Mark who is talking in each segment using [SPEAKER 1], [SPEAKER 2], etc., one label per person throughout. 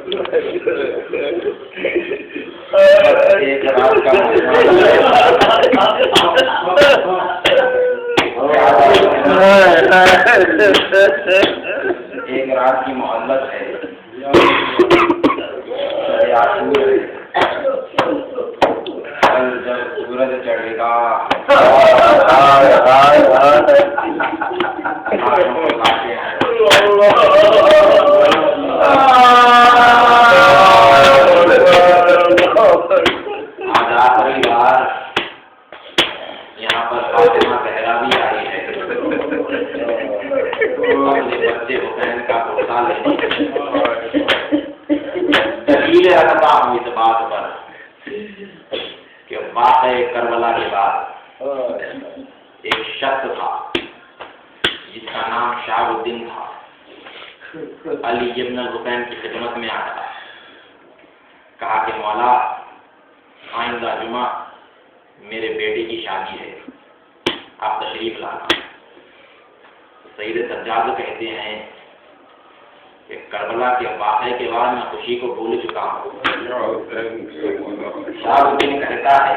[SPEAKER 1] ایک رات کا ایک رات کی مہلت ہے، کل جب سورج چڑھے گا آج آخری بار یہاں پر فاطمہ زہرا بھی آئی ہے، اپنے بچے حسین کا بوسہ لینے دلیل رکھتا ہوں اس بات پر کہ واقعہ کربلا کے بعد ایک شخص تھا جس کا نام شہاب الدین تھا، علی ابن الحسین کی خدمت میں آیا، کہا کہ مولا آئندہ جمعہ میرے بیٹے کی شادی ہے، آپ تشریف لانا۔ سید سجاد کہتے ہیں کہ کربلا کے واقعے کے بعد میں خوشی کو بھول چکا ہوں۔ شہاب الدین کہتا ہے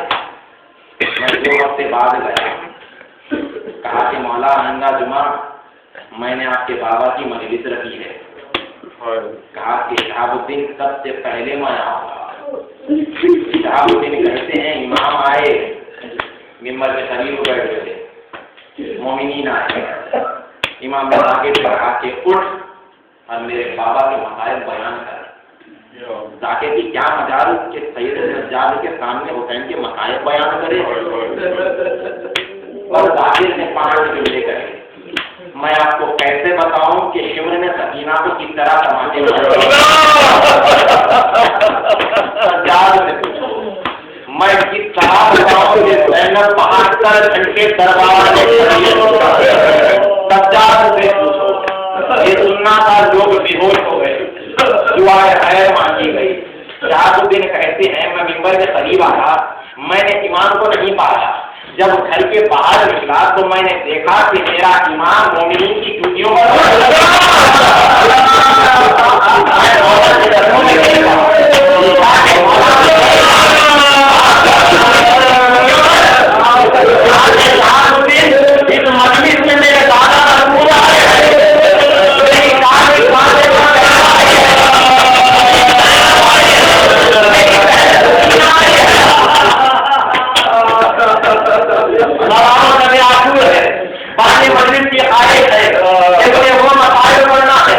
[SPEAKER 1] میں 2 ہفتے بعد گیا، کہا کہ مولا آئندہ جمعہ میں نے آپ کے بابا کی مجلس رکھی ہے، کہا کہ شہاب الدین سب سے پہلے میں آؤں گا۔ شہاب الدین کہتے ہیں امام آئے، ممبر کے قریب بیٹھ گئے، مومنین آئے، امام نے آگے کہا کہ اٹھ اور میرے بابا کے مسائل بیان کر۔ تاکہ کہ کیا مجال کہ سید سجاد کے سامنے حسین کے مسائل بیان کرے، اور ظاہر نے 5 جملے کہے۔ میں آپ کو کیسے بتاؤں کہ شمر نے سکینہ کو کس طرح سماتے ہیں؟ سجاد سے پوچھو، میں کس طرح بتاؤں کہ زینب 72 گھنٹے دربار میں کھڑی ہے؟ سجاد سے پوچھو، یہ سننا تھا لوگ بے ہوش ہو گئے، دعائے خیر مانگی گئی۔ شہاب الدین کہتے ہیں میں ممبر کے قریب آیا، میں نے امام کو نہیں پایا، جب گھر کے باہر نکلا تو میں نے دیکھا کہ میرا امام مومنین کی جوتیوں پر اس مجلس میں میرے دادا پورا مجلس کی خواہش ہے کہ وہ مسائل پڑھنا ہے،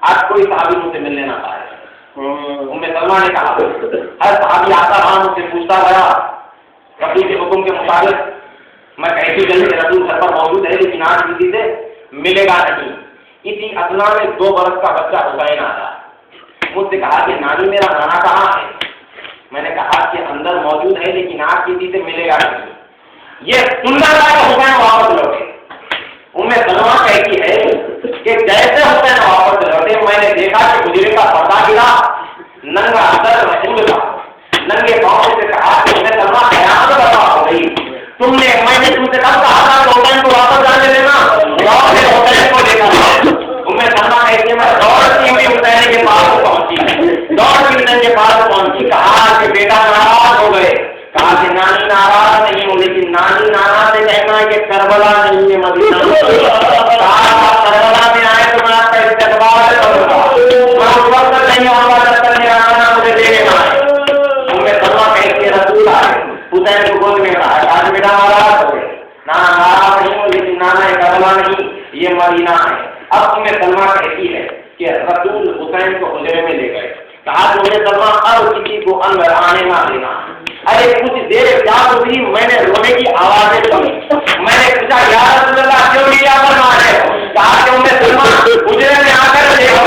[SPEAKER 1] آج کوئی صحابی مجھ سے ملنے نہ پائے۔ ام سلمہ نے کہا ہر صحابی آتا رہا، مجھ سے پوچھتا گیا رسول کے حکم کے مطابق میں کیسی جلدی رسول گھر پر موجود ہے لیکن آج کسی سے ملے گا نہیں۔ اسی اثنا میں 2 برس کا بچہ حسین آیا، مجھ سے کہا کہ نانی میرا نانا کہاں ہے؟ میں نے کہا کہ اندر موجود ہے لیکن آج کسی سے ملے گا نہیں۔ یہ سننا تھا کہ حسین واپس لوٹے۔ ام سلمہ کہتی ہے کہ جیسے حسین واپس لوٹے میں نے دیکھا کہ حجرے کا پردہ گرا، ننگا اندر محمود تھا، ننگے پاؤں سے کہا کہ ام سلمہ قیامت برپا ہو گئی، میں نے تم سے کب کہا تھا کہ حسین کو واپس جانے دینا، حسین کو لے کر ام سلمہ کہتی ہے میں دوڑتی ہوئی حسین کے پاس پہنچی، دوڑتی نن کے پاس پہنچی، کہا کہ بیٹا ناراض ہو گئے، کہا کہ نانی ناراض نہیں ہوں لیکن نانی نانا سے کہنا ہے کہ کربلا نہیں ہے مدینہ، کہا آپ کربلا میں آئے تو میں آپ کا استقبال کروں گا، میں اس وقت نہیں آؤں گا جب تک میرا نانا مجھے لے لینا ہے۔ ام سلمہ کہتی ہے رسول آئے، حسین کو گود میں کہا آج بیٹا ناراض ہو گئے، نانا ناراض نہیں ہوں لیکن نانا کربلا نہیں یہ مدینہ ہے۔ اب ام سلمہ کہتی ہے کہ رسول حسین کو حجرے میں لے گئے، کہا کہ ام سلمہ اب کسی کو اندر آنے نہ دینا۔ ارے کچھ دیر پیار ہوئی، میں نے رونے کی آوازیں سنی، میں نے پوچھا یا رسول اللہ کیوں نہیں آ کر مارے؟ کہا کہ ام سلمہ حجرے میں آ کر دیکھو